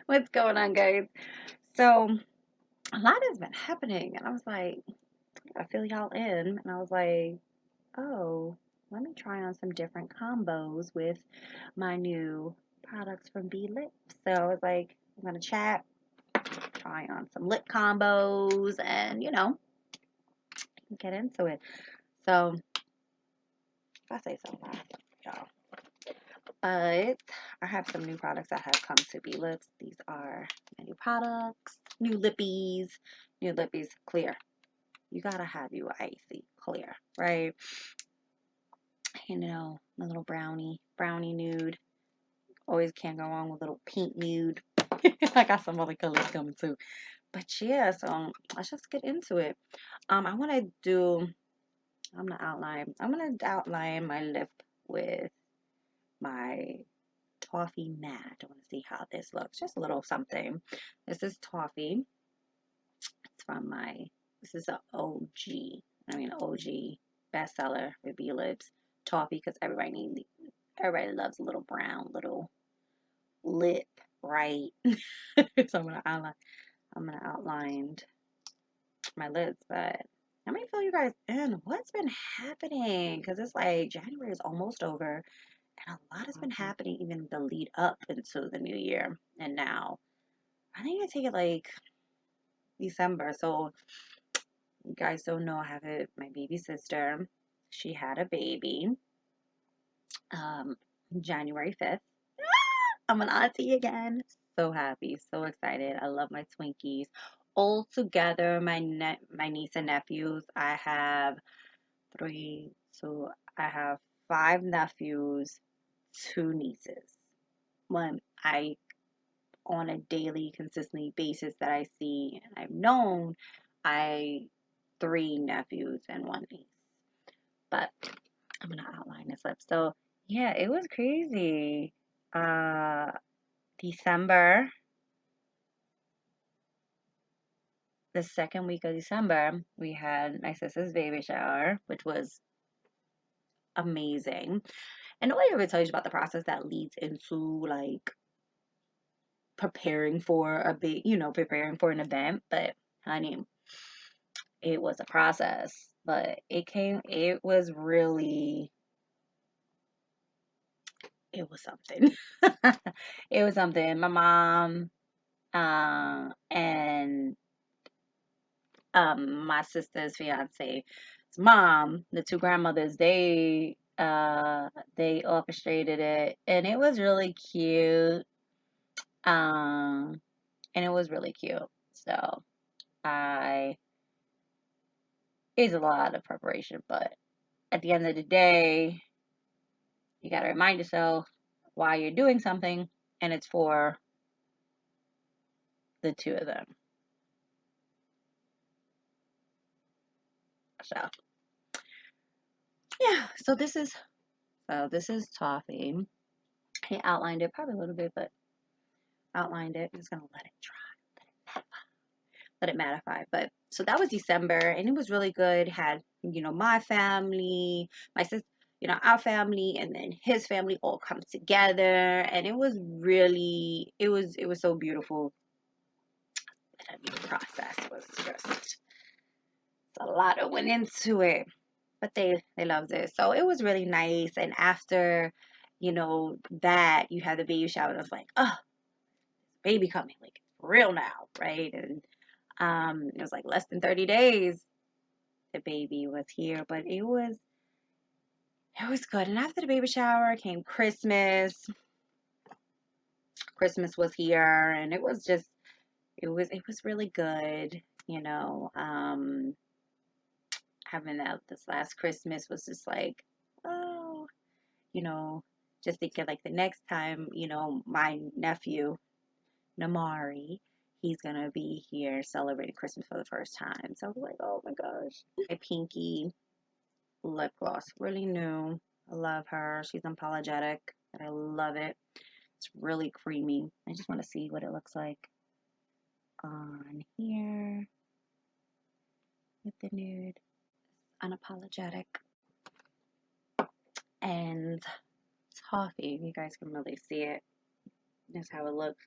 What's going on, guys? So, a lot has been happening, and I was like, I feel y'all in, and I was like, oh, let me try on some different combos with my new products from B Lips. So, I was like, I'm gonna chat, try on some lip combos, and get into it. So, if I say so loud, y'all. But I have some new products that have come to B Lips. These are my new products, new Lippies clear. You gotta have you icy clear, right? The little brownie nude. Always can't go wrong with a little pink nude. I got some other colors coming too. But yeah, so let's just get into it. I want to do. I'm gonna outline my lip with my toffee matte. I want to see how this looks. Just a little something. This is toffee. It's from this is a OG bestseller with B Lips. Toffee, because everybody loves a little brown, little lip, right? So I'm gonna outline my lips, but let me fill you guys in. What's been happening? Because it's like January is almost over, and a lot has been happening even the lead up into the new year. And now I think I take it like December. So you guys don't know, I have my baby sister. She had a baby um January 5th. I'm an auntie again. So happy, so excited. I love my Twinkies. All together, my niece and nephews. I have three, so I have five nephews, two nieces. One I on a daily, consistently basis that I see and I've known, I three nephews and one niece. But I'm gonna outline this lip. So yeah, it was crazy. Uh, December, the second week of December, we had my sister's baby shower, which was amazing. And nobody ever tells you about the process that leads into like preparing for preparing for an event. But honey, it was a process. But it was something. It was something. My mom, and my sister's fiance's mom, the two grandmothers, they orchestrated it, and it was really cute. Um, and it was really cute. So I it's a lot of preparation, but at the end of the day, you got to remind yourself why you're doing something, and it's for the two of them. So yeah, so this is toffee. I outlined it probably a little bit, but outlined it. I'm just gonna let it dry, let it mattify. But so that was December, and it was really good. Had my family, my sister, our family, and then his family all come together, and it was so beautiful. I mean, the process was just a lot that went into it, but they loved it, so it was really nice. And after that, you had the baby shower, and I was like, oh, baby coming, like for real now, right? And it was like less than 30 days the baby was here, but it was good. And after the baby shower came Christmas. Christmas was here, and it was really good. Having that this last Christmas was just like, oh, you know, just thinking like the next time, my nephew Namari, he's gonna be here celebrating Christmas for the first time. So I was like, oh my gosh. My pinky lip gloss, really new. I love her. She's unapologetic. I love it. It's really creamy. I just want to see what it looks like on here with the nude. Unapologetic. And toffee. You guys can really see it. That's how it looks.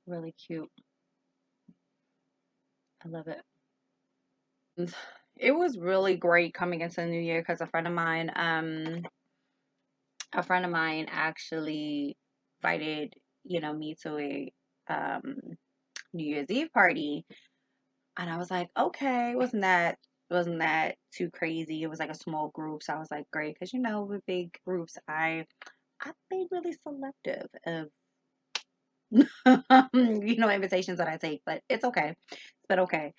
Really cute. I love it. It was really great coming into the new year because a friend of mine actually invited, me to a um New Year's Eve party. And I was like, okay, wasn't that too crazy. It was like a small group, so I was like, great, because with big groups, I've been really selective of invitations that I take, but it's okay. But okay.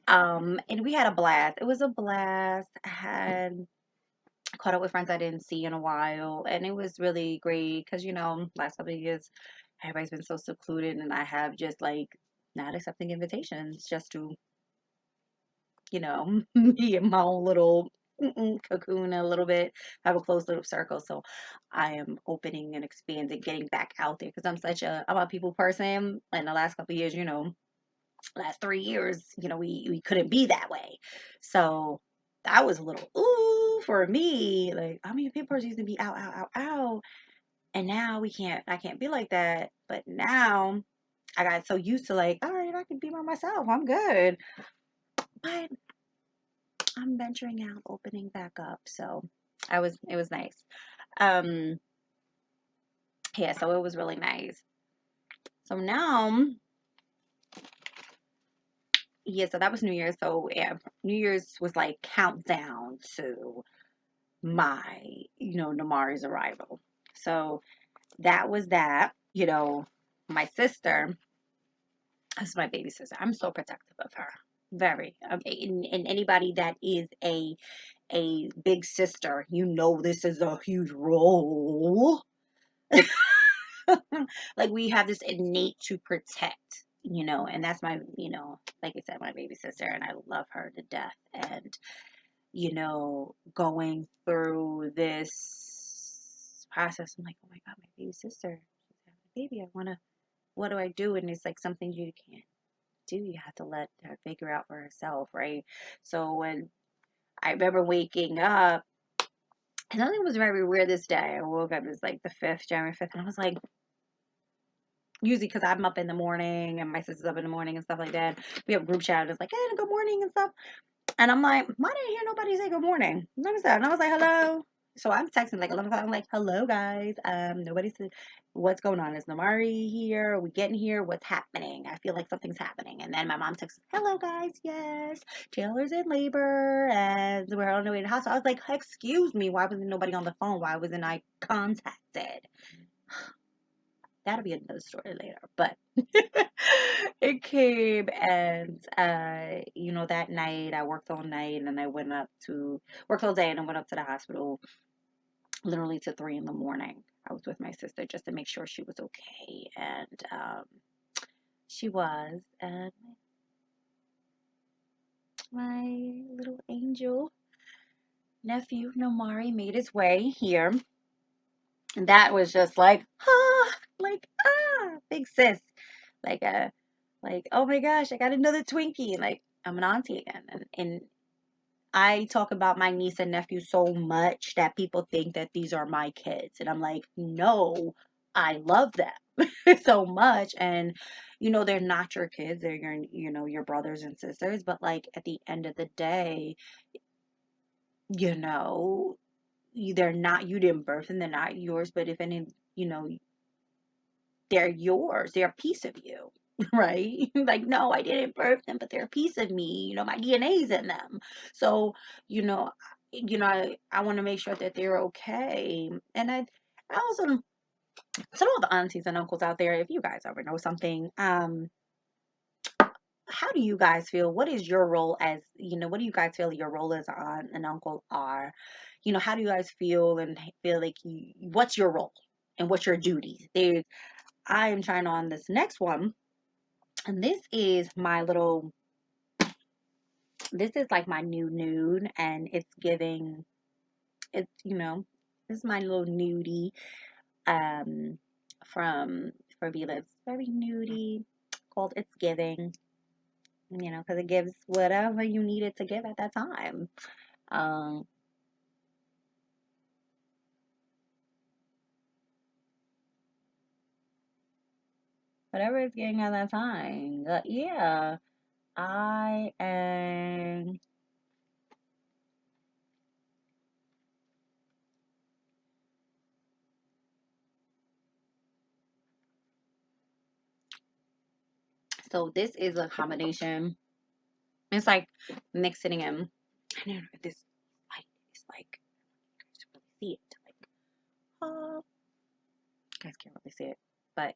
And we had a blast. It was a blast. I had caught up with friends I didn't see in a while, and it was really great because last couple of years everybody's been so secluded, and I have just like not accepting invitations just to be in my own little cocoon a little bit, have a close little circle. So I am opening and expanding, getting back out there because I'm a people person. And the last couple of years, last 3 years, we couldn't be that way. So that was a little ooh for me. Like, I mean, people used to be out, out, out, out. And now I can't be like that. But now I got so used to like, all right, I can be by myself. I'm good. But I'm venturing out, opening back up. So it was nice. Um, yeah, so it was really nice. So now, yeah, so that was New Year's. So yeah, New Year's was like countdown to my, Namari's arrival. So that was that. My sister, that's my baby sister. I'm so protective of her. Very. And anybody that is a big sister, this is a huge role. Like we have this innate to protect, and that's my, like I said, my baby sister, and I love her to death. And, going through this process, I'm like, oh my God, my baby sister, she's having a baby. What do I do? And it's like something you can't do. You have to let her figure out for herself, right? So when I remember waking up, and something was very weird this day. I woke up, it was like the 5th, January 5th, and I was like, usually because I'm up in the morning and my sister's up in the morning and stuff like that. We have a group chat. It's like, hey, good morning and stuff. And I'm like, why didn't I hear nobody say good morning? What is that? And I was like, hello. So I'm texting like 11 o'clock. I'm like, hello guys. Nobody said what's going on. Is Namari here? Are we getting here? What's happening? I feel like something's happening. And then my mom texts, hello guys. Yes, Taylor's in labor and we're on the way to the hospital. I was like, excuse me. Why wasn't nobody on the phone? Why wasn't I contacted? That'll be another story later. But it came, and that night I worked all night and I worked all day and I went up to the hospital literally to 3 in the morning. I was with my sister just to make sure she was okay, and she was. And my little angel nephew Nomari made his way here, and that was just big sis, like a like, oh my gosh, I got another Twinkie. Like, I'm an auntie again. And I talk about my niece and nephew so much that people think that these are my kids. And I'm like, no, I love them so much. And, they're not your kids. They're your brothers and sisters. But like at the end of the day, you know, they're not, you didn't birth them. They're not yours. But if any, you know, they're yours. They're a piece of you, right? Like, no, I didn't birth them, but they're a piece of me. My DNA's in them. So, you know, I want to make sure that they're okay. And I also, some of the aunties and uncles out there, if you guys ever know something, how do you guys feel? What is your role as, what do you guys feel your role as an aunt and uncle are? How do you guys feel and feel like what's your role and what's your duties? I am trying on this next one, and this is like my new nude, and this is my little nudie, um, from for Vila. It's very nudie, called It's Giving, because it gives whatever you need it to give at that time. Um, whatever it's getting at that time. But yeah, I am. So this is a combination. It's like mixing in. I don't know if this light is like you guys really see it. Like, you guys can't really see it, but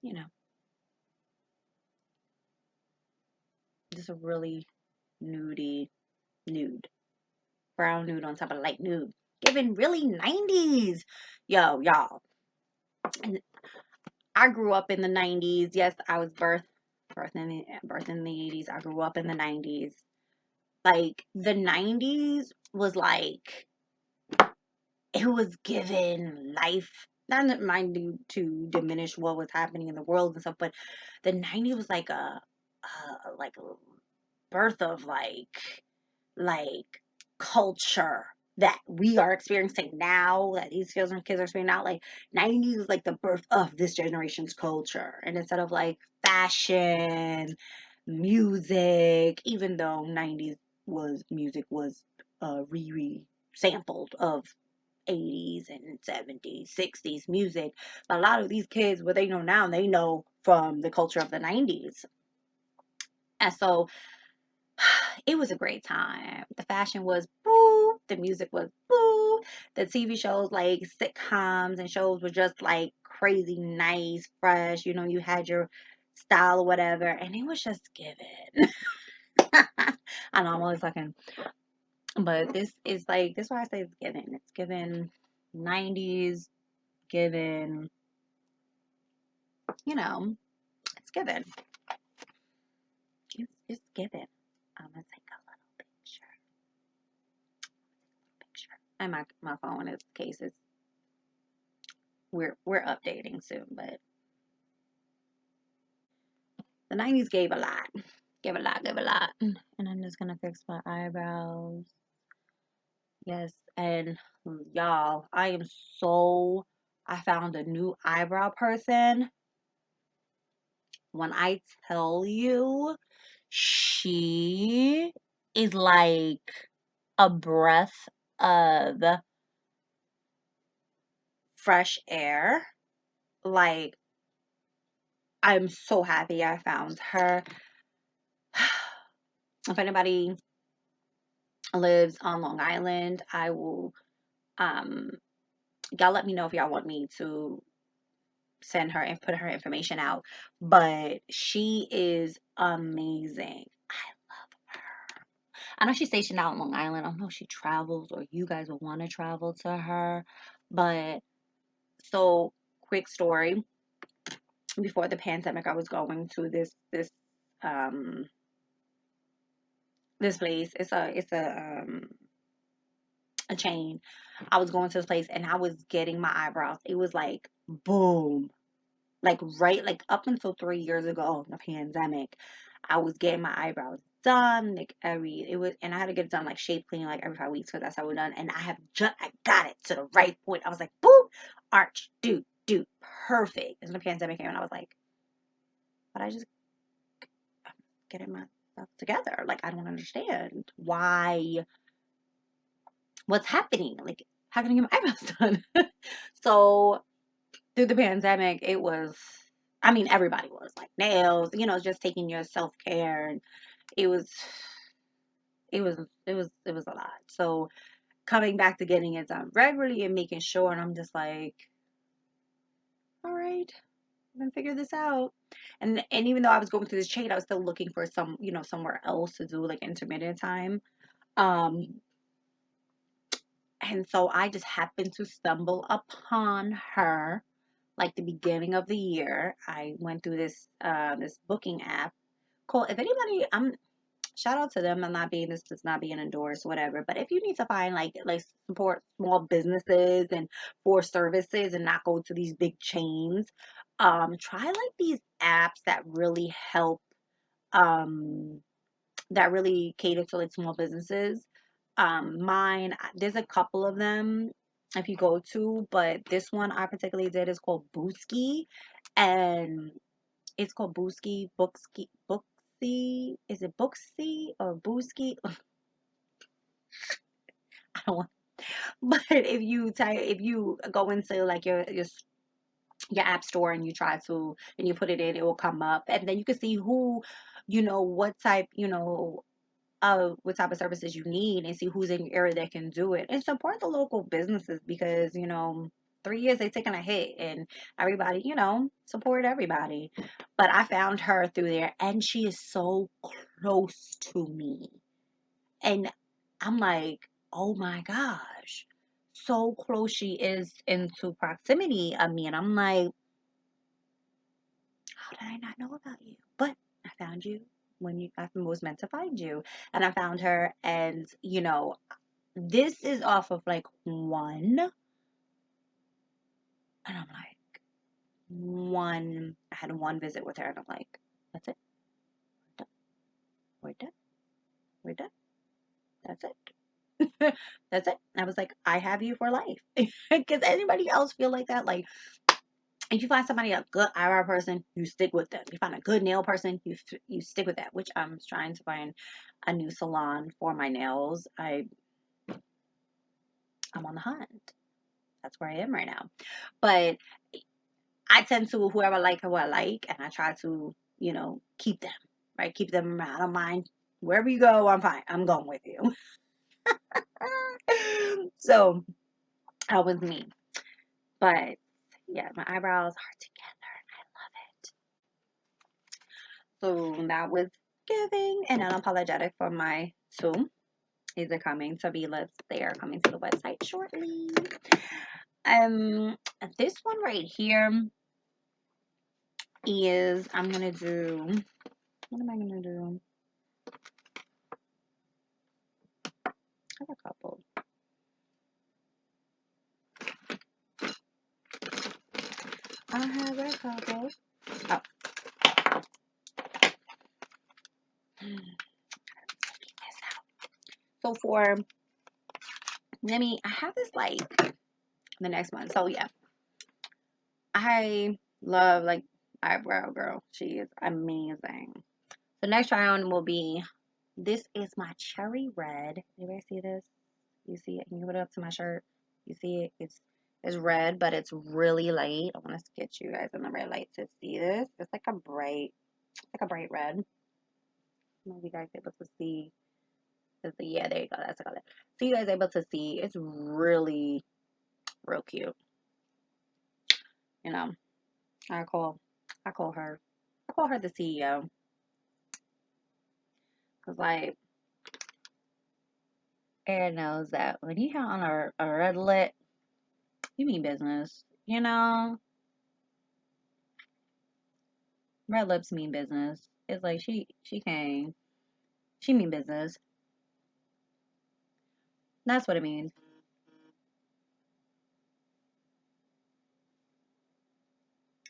you know, just a really nudie nude, brown nude on top of light nude, giving really 90s. Yo, y'all. And I grew up in the 90s. Yes, I was birthed in the 80s. I grew up in the 90s. Like the 90s was like it was given life. Not mind you to diminish what was happening in the world and stuff, but the 90s was like a birth of like culture that we are experiencing now, that these kids are experiencing now. Like 90s is like the birth of this generation's culture. And instead of like fashion, music, even though 90s was music was re sampled of 80s and 70s, 60s music. But a lot of these kids, what they know now, they know from the culture of the 90s. And so it was a great time. The fashion was boo, the music was boo, the TV shows like sitcoms and shows were just like crazy nice, fresh. You know, you had your style or whatever, and it was just given. I know I'm always talking, but this is like this is why I say it's given. It's given 90s, given, you know, it's given. It's given. I'm gonna take a little picture. And my phone is cases. We're updating soon, but the 90s gave a lot. Gave a lot, gave a lot. And I'm just gonna fix my eyebrows. Yes, and y'all, I found a new eyebrow person. When I tell you, she is like a breath of fresh air. Like, I'm so happy I found her. If anybody lives on Long Island, I will um y'all let me know if y'all want me to send her and put her information out. But she is amazing. I know she's stationed out in Long Island. I don't know if she travels or you guys will want to travel to her. But so quick story. Before the pandemic, I was going to um this place. It's a chain. I was going to this place and I was getting my eyebrows. It was like boom. Like right like up until 3 years ago, the pandemic, I was getting my eyebrows done like every it was and I had to get it done like shape clean like every 5 weeks because that's how we're done. And I got it to the right point. I was like, boom, arch, dude, perfect. And the pandemic came and I was like, but I just getting myself together. Like I don't understand why what's happening. Like how can I get my eyebrows done? So through the pandemic, it was, I mean, everybody was like nails, just taking your self care, and it was, it was a lot. So coming back to getting it done regularly and making sure, and I'm just like, all right, I'm gonna figure this out. And even though I was going through this chain, I was still looking for somewhere else to do like intermittent time. Um, and so I just happened to stumble upon her like the beginning of the year. I went through this booking app called, if anybody, I'm shout out to them. I'm not being this does not being endorsed, whatever. But if you need to find like support small businesses and for services and not go to these big chains, try like these apps um that really cater to like small businesses. There's a couple of them if you go to, but this one I particularly did is called Booski, and it's called Booksy. Is it Booksy or Booski? I don't want. But if you go into like your app store and you try to and you put it in, it will come up, and then you can see who, what type, what type of services you need, and see who's in your area that can do it, and support the local businesses because 3 years they taking a hit, and everybody, support everybody. But I found her through there, and she is so close to me, and I'm like, oh my gosh, so close she is into proximity of me, and I'm like, how did I not know about you? But I found you when I was meant to find you. And I found her, and this is off of like one. And I'm like, I had one visit with her, and I'm like, that's it. We're done. We're done. That's it. That's it. I was like, I have you for life. Because anybody else feel like that? Like, if you find somebody a good eyebrow person, you stick with them. You find a good nail person, you stick with that. Which I'm trying to find a new salon for my nails. I'm on the hunt. That's where I am right now. But I tend to whoever I like, who I like, and I try to keep them, right. Keep them around. I don't mind wherever you go. I'm fine. I'm going with you. So that was me. But yeah, my eyebrows are together. So that was giving and unapologetic for my two. These are coming to be lips. They are coming to the website shortly. Um, this one right here is I'm gonna do. What am I gonna do? I have a couple. I have a couple. Oh. So for I have this like the next one. So yeah, I love like eyebrow girl. She is amazing. The next try on will be this is my cherry red. Anybody see this? You see it? Can you put it up to my shirt? You see it? It's red, but it's really light. I want to get you guys in the red light to see this. It's like a bright red. Maybe you guys able to see. Yeah, there you go. That's the color. So you guys able to see? It's really real cute. You know, I call I call her the CEO because like Aaron knows that when you have on a red lip, you mean business. Red lips mean business. It's like she came. She mean business. That's what it means.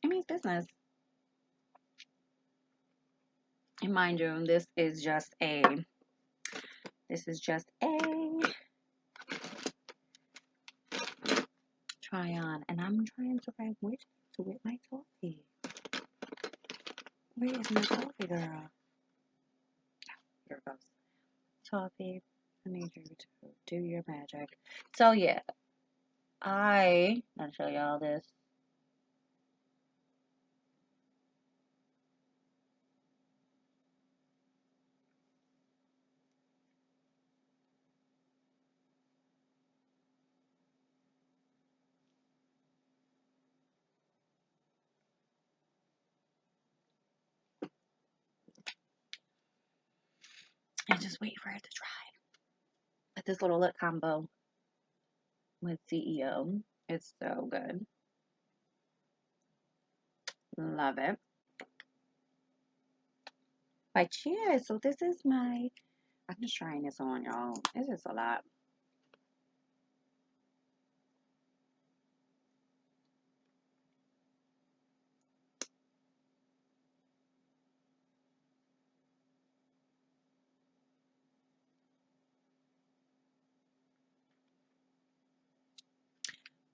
It means business. And mind you, this is just a try on. And I'm trying to find where to get my toffee. Where is my toffee, girl? Here it goes. Toffee, I need you to do your magic. So yeah, I'll show y'all this. And just wait for it to dry. But this little lip combo with CEO is so good. Love it. But cheers. So this is I'm just trying this on, y'all. This is a lot.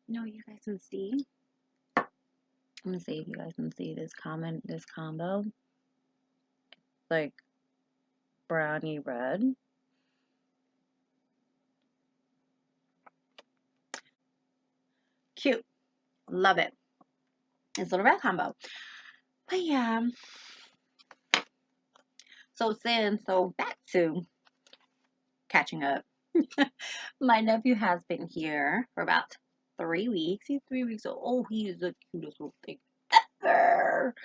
No, you guys can see. Let me see if you guys can see this combo. Like brownie red. Cute. Love it. It's a little red combo. But yeah. So back to catching up. My nephew has been here for about 3 weeks. He's 3 weeks old. Oh, he is the cutest little thing ever.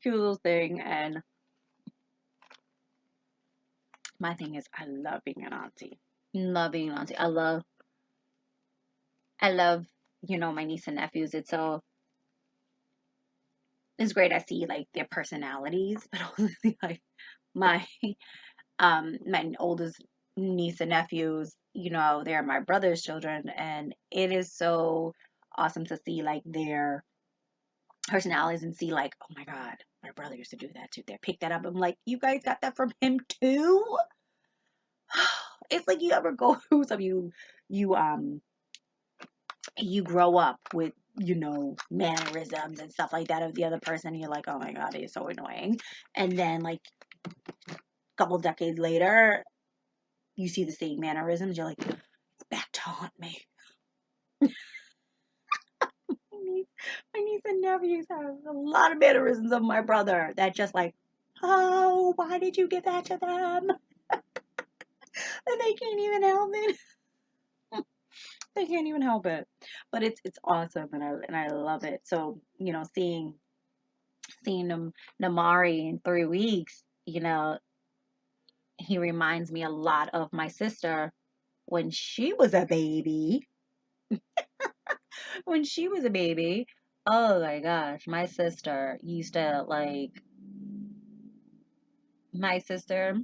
Cute little thing. And my thing is, I love being an auntie. Love being an auntie. I love, my niece and nephews. It's great. I see like their personalities, but also like my my oldest niece and nephews, they're my brother's children, and it is so awesome to see like their personalities and see like, oh my God, my brother used to do that too. They picked that up. I'm like, you guys got that from him too? It's like you ever go through some you grow up with mannerisms and stuff like that of the other person, and you're like, oh my God, he's so annoying. And then like a couple decades later, you see the same mannerisms, you're like, back to haunt me. My niece and nephews have a lot of mannerisms of my brother that just like, oh, why did you give that to them? And they can't even help it. They can't even help it. But it's awesome, and I love it. So seeing them Namari in 3 weeks, he reminds me a lot of my sister when she was a baby. When she was a baby, oh my gosh, my sister used to like. My sister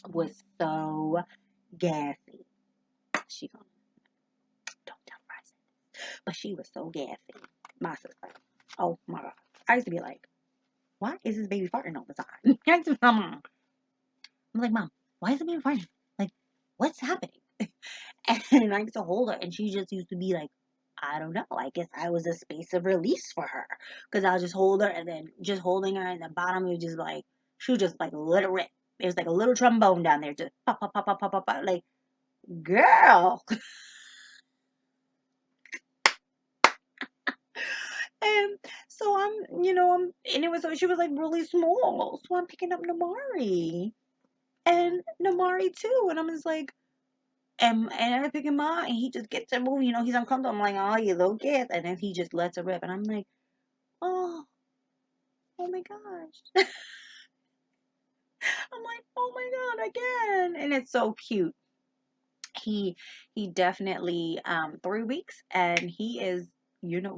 was so gassy. She don't tell her I said this, but she was so gassy. My sister. Oh my God. I used to be like, why is this baby farting all the time? I used to be my mom. I'm like, Mom, why is the baby farting? Like, what's happening? And I used to hold her, and she just used to be like, I don't know. I guess I was a space of release for her. Because I'll just hold her, and then just holding her, and the bottom was just like, she was just like, let it rip. It was like a little trombone down there, just pop, pop, pop, pop, pop, pop, pop. Like, girl. And so and it was, so she was like really small. So I'm picking up Namari. And Namari too. And I'm just like, and I pick him up, and he just gets to move. He's uncomfortable. I'm like, oh, you little kid. And then he just lets it rip. And I'm like, oh, oh my gosh. I'm like, oh my God, again. And it's so cute. He definitely 3 weeks, and he is,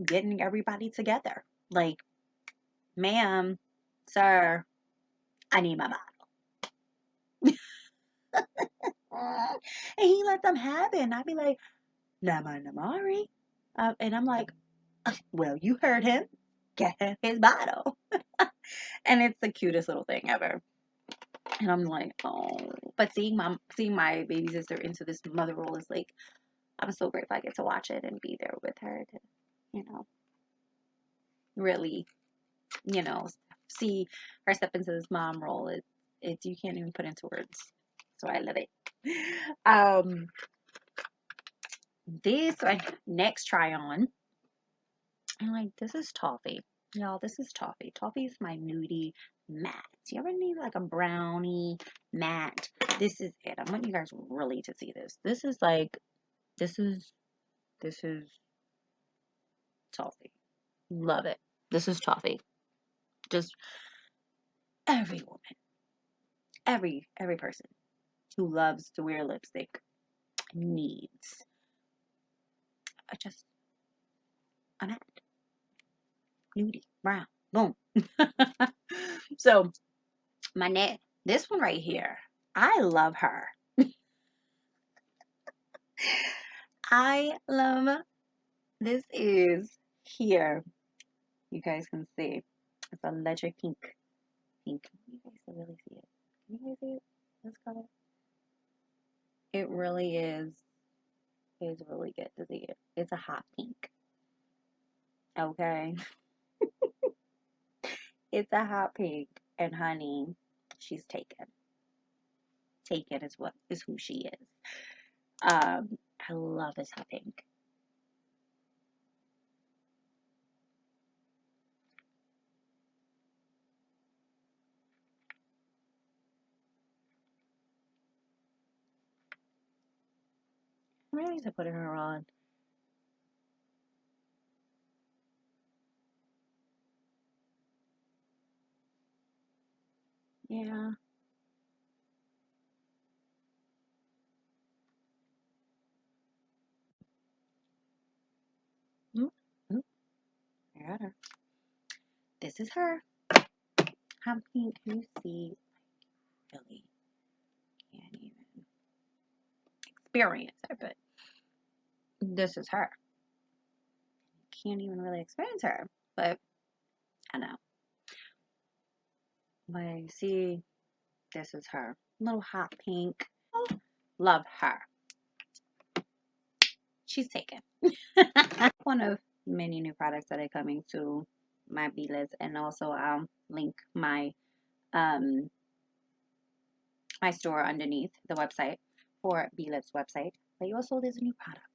getting everybody together. Like, ma'am, sir, I need my bottle. And he let them have it. And I'd be like, Namari. And I'm like, well, you heard him. Get him his bottle. And it's the cutest little thing ever. And I'm like, oh. But seeing my baby sister into this mother role is like, I'm so grateful I get to watch it and be there with her to, you know, really, you know, see her step into this mom role. It's you can't even put into words. So I love it. Um, this next try on. I'm like, this is toffee. Y'all, this is toffee. Toffee is my nudie matte. You ever need like a brownie matte? This is it. I want you guys really to see this. This is this is toffee. Love it. This is toffee. Just every woman, every person who loves to wear lipstick needs just a matte, nudie, brown, boom. So this one right here, I love her. I love this is here. You guys can see it's a ledger pink. Pink. You guys can really see it. Can you guys see it? This color. It really is. It's really good to see it. It's a hot pink. Okay. It's a hot pink. And honey, she's taken. Taken is what is who she is. I love this hot pink. I really need to put her on. Yeah. Mm, mm, I got her. This is her. Hot pink. You see, really can't even experience her, but this is her. Can't even really experience her, but I know. But you see, this is her. Little hot pink. Oh, love her. She's taken. One of many new products that are coming to my B list, and also I'll link um my store underneath the website for B Lips website. But also there's a new product.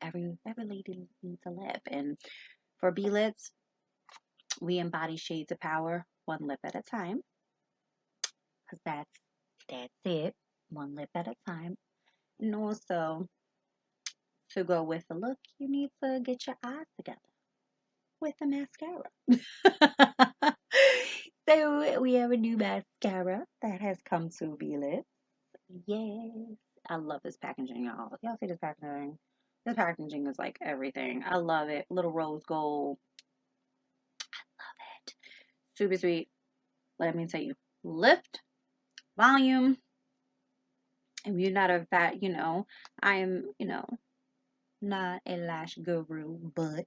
Every lady needs a lip, and for B Lips, we embody shades of power, one lip at a time, because that's it, one lip at a time. And also to go with the look, you need to get your eyes together with the mascara. So we have a new mascara that has come to be lit. Yes. I love this packaging, y'all. Y'all see this packaging? This packaging is like everything. I love it. Little rose gold. Love it. Super sweet. Let me tell you. Lift, volume. If you're not a fat, I'm, not a lash guru, but,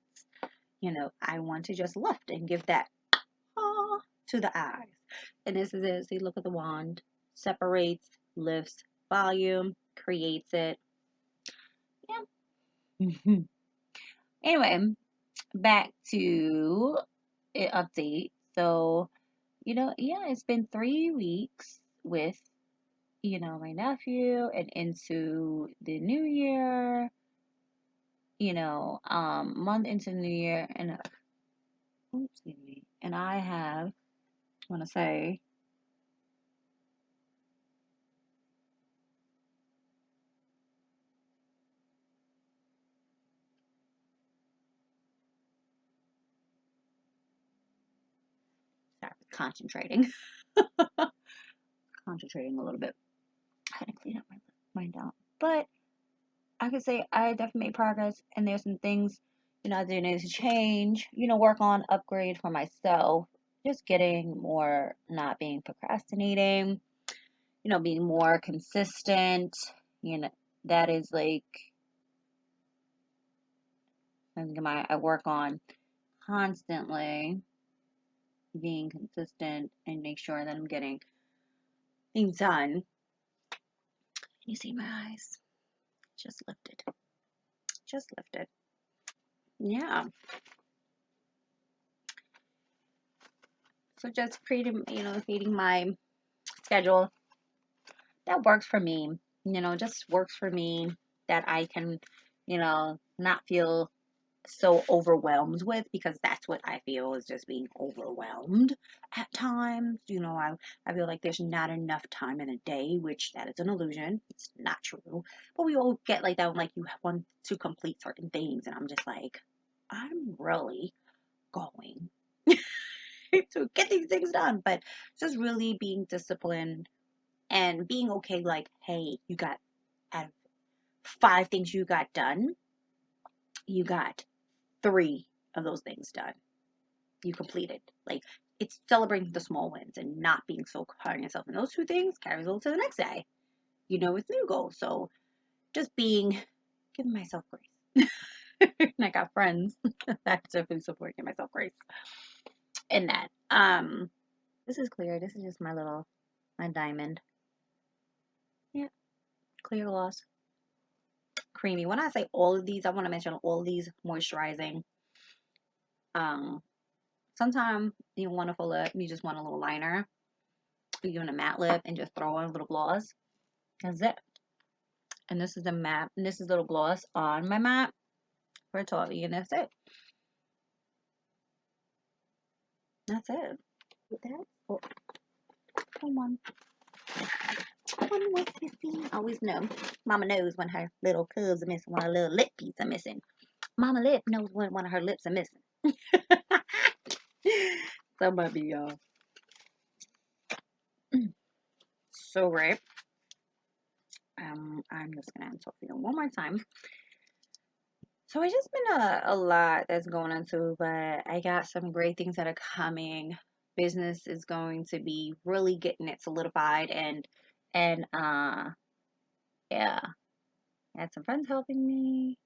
I want to just lift and give that to the eyes. And this is it. See, look at the wand. Separates, lifts, volume, creates it. Yeah. Anyway, back to an update. So, yeah, it's been 3 weeks with, my nephew and into the new year, month into the new year. And, excuse me. And I have, I want to say, sorry, concentrating. Concentrating a little bit. I had to clean up my mind out. But I could say I definitely made progress, and there's some things, I do need to change, work on, upgrade for myself. Just getting more, not being procrastinating, being more consistent. That is like something I work on constantly, being consistent and make sure that I'm getting things done. You see my eyes just lifted, just lifted. Yeah. So just creating my schedule that works for me, just works for me, that I can, not feel so overwhelmed with, because that's what I feel, is just being overwhelmed at times. I feel like there's not enough time in a day, which that is an illusion. It's not true. But we all get like that when, like, you want to complete certain things, and I'm just like, I'm really going to get these things done. But just really being disciplined and being okay, like, hey, you got, out of 5 things you got done, you got 3 of those things done. You completed. Like, it's celebrating the small wins and not being so hard on yourself. And those 2 things carries over to the next day, with new goals. So just giving myself grace. And I got friends that definitely support, give myself grace in that. This is clear. This is just my diamond. Yeah, clear gloss. Creamy. When I say all of these, I want to mention all of these moisturizing sometimes you want a full lip, you just want a little liner. You want a matte lip and just throw on a little gloss. That's it. And this is the matte, and this is little gloss on my matte for Toffee, and that's it. That's it. That, oh, come on. One was missing. I always know. Mama knows when her little cubs are missing, when her little lippies are missing. Mama Lip knows when one of her lips are missing. Somebody, y'all. So right. I'm just gonna talk to you one more time. So it's just been a lot that's going on too, but I got some great things that are coming. Business is going to be really getting it solidified, and yeah, I had some friends helping me.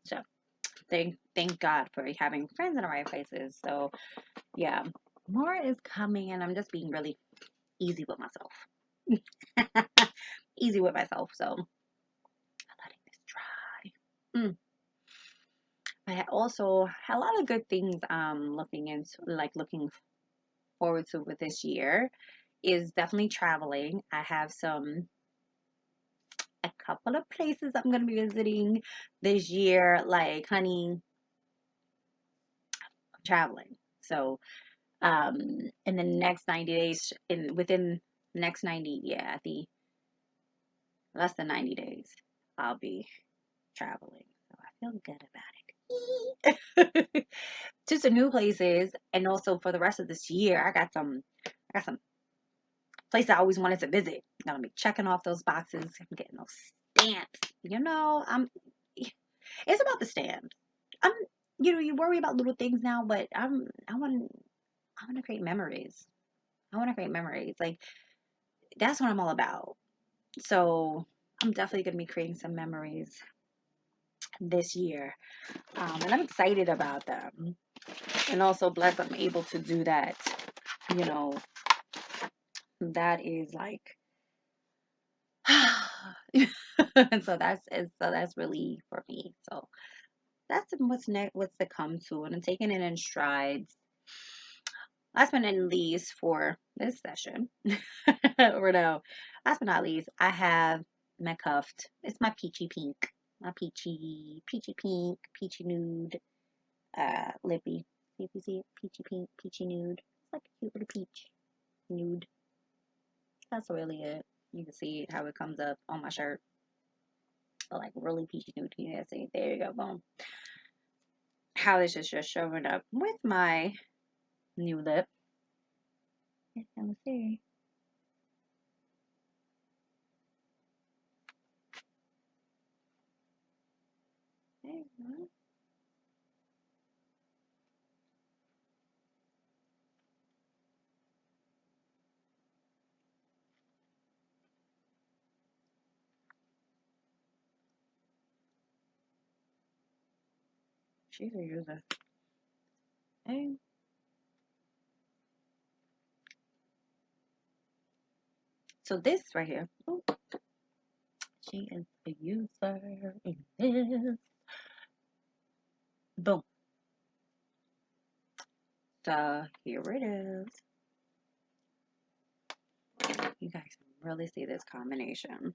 So thank God for having friends in the right places. So yeah, more is coming, and I'm just being really easy with myself. Easy with myself. So I'm letting this dry. I also had a lot of good things looking into, like, looking forward to with this year is definitely traveling. I have a couple of places I'm gonna be visiting this year. Like, honey, I'm traveling. So in the next 90 days, in within the next 90, yeah, the less than 90 days, I'll be traveling. So I feel good about it. To some new places, and also for the rest of this year, I got some places I always wanted to visit. I'm gonna be checking off those boxes. I'm getting those stamps. It's about the stamps. I'm you worry about little things now, but I want to create memories. I want to create memories. Like, that's what I'm all about. So I'm definitely gonna be creating some memories this year, and I'm excited about them. And also blessed I'm able to do that. You know, that is like, and so that's really for me. So that's what's next, what's to come to, and I'm taking it in strides. Last but not least for this session, or no, last but not least, I have my cuffed. It's my peachy pink, my peachy pink, peachy nude, lippy. See if you see it, peachy pink, peachy nude. It's like a cute little peach nude. That's really it. You can see how it comes up on my shirt. Like, really peachy nude. Yeah, see, there you go, boom. How this is just showing up with my new lip. Let's see. There you go. She's a user. Hey. So this right here. Ooh, she is a user in this. Boom. So here it is. You guys can really see this combination.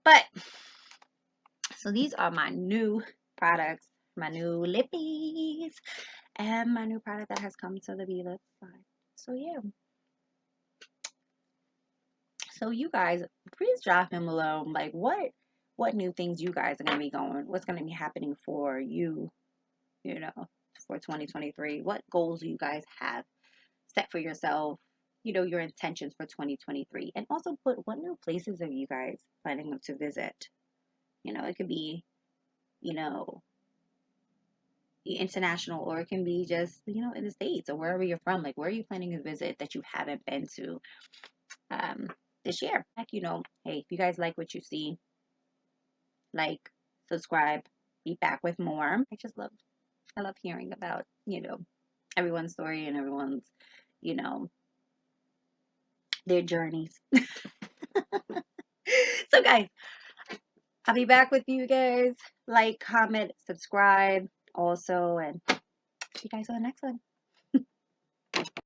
But so these are my new products, my new lippies, and my new product that has come to the Be Lip side. So yeah. So you guys, please drop in below, like, what new things you guys are gonna be going, what's gonna be happening for you, you know, for 2023. What goals do you guys have set for yourself? Your intentions for 2023, and also put what new places are you guys planning to visit. It could be, you know, international, or it can be just, in the States or wherever you're from. Like, where are you planning to visit that you haven't been to um this year? Like, hey, if you guys like what you see, like, subscribe, be back with more. I love hearing about, everyone's story and everyone's, you know, their journeys. So guys, I'll be back with you guys. Like, comment, subscribe also, and see you guys on the next one.